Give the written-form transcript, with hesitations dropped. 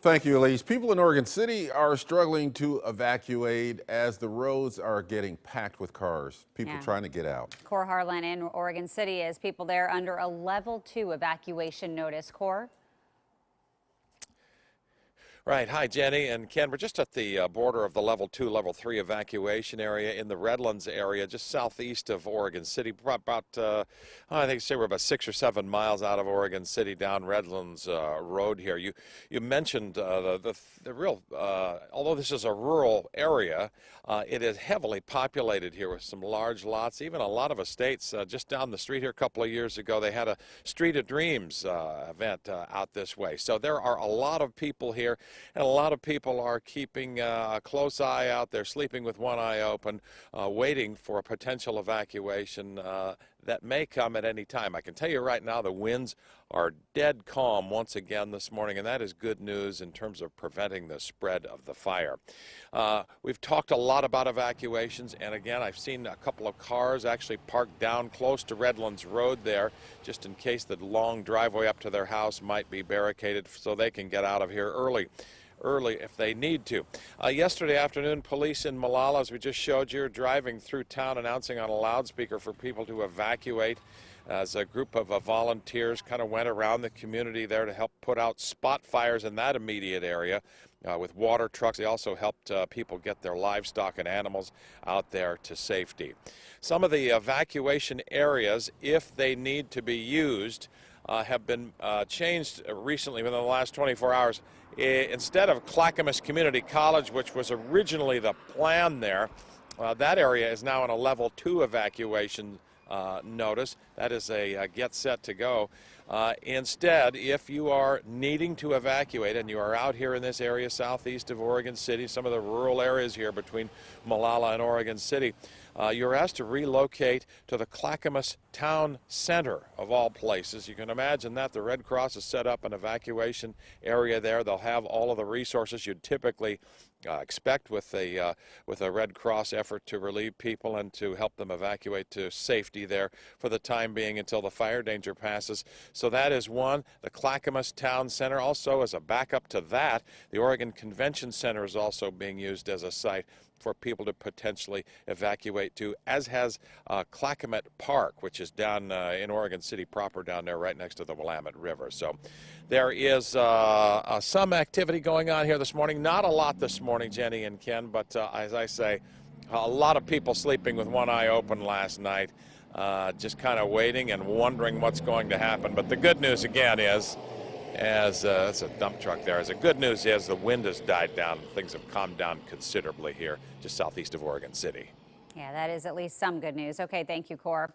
Thank you, Elise. People in Oregon City are struggling to evacuate as the roads are getting packed with cars. People Yeah. trying to get out. Core Harlan in Oregon City is people there under a level 2 evacuation notice. Core. Right. Hi, Jenny and Ken. We're just at the border of the level 2, level 3 evacuation area in the Redlands area, just southeast of Oregon City. I think say we're about 6 or 7 miles out of Oregon City down Redlands Road here. You mentioned the real, although this is a rural area, it is heavily populated here with some large lots. Even a lot of estates just down the street here a couple of years ago, they had a Street of Dreams event out this way. So there are a lot of people here. And a lot of people are keeping a close eye out. They're sleeping with one eye open, waiting for a potential evacuation that may come at any time. I can tell you right now the winds are dead calm once again this morning, and that is good news in terms of preventing the spread of the fire. We've talked a lot about evacuations, and again, I've seen a couple of cars actually parked down close to Redlands Road there, just in case the long driveway up to their house might be barricaded so they can get out of here early if they need to. Yesterday afternoon, police in Malala, as we just showed you, are driving through town announcing on a loudspeaker for people to evacuate, as a group of volunteers kind of went around the community there to help put out spot fires in that immediate area with water trucks. They also helped people get their livestock and animals out there to safety. Some of the evacuation areas, if they need to be used, have been changed recently within the last 24 hours. Instead of Clackamas Community College, which was originally the plan there, that area is now in a level 2 evacuation notice. That is a get set to go. Instead, if you are needing to evacuate and you are out here in this area southeast of Oregon City, some of the rural areas here between Malala and Oregon City, you're asked to relocate to the Clackamas Town Center, of all places. You can imagine that. The Red Cross has set up an evacuation area there. They'll have all of the resources you'd typically expect with a Red Cross effort to relieve people and to help them evacuate to safety there for the time being until the fire danger passes. So that is one. The Clackamas Town Center also as a backup to that. The Oregon Convention Center is also being used as a site for people to potentially evacuate to, as has Clackamas Park, which is down in Oregon City proper down there right next to the Willamette River. So there is some activity going on here this morning. Not a lot this morning, Jenny and Ken, but as I say, a lot of people sleeping with one eye open last night, just kind of waiting and wondering what's going to happen. But the good news again is, as that's a dump truck there. As the good news is the wind has died down. Things have calmed down considerably here just southeast of Oregon City. Yeah, that is at least some good news. Okay, thank you, Core.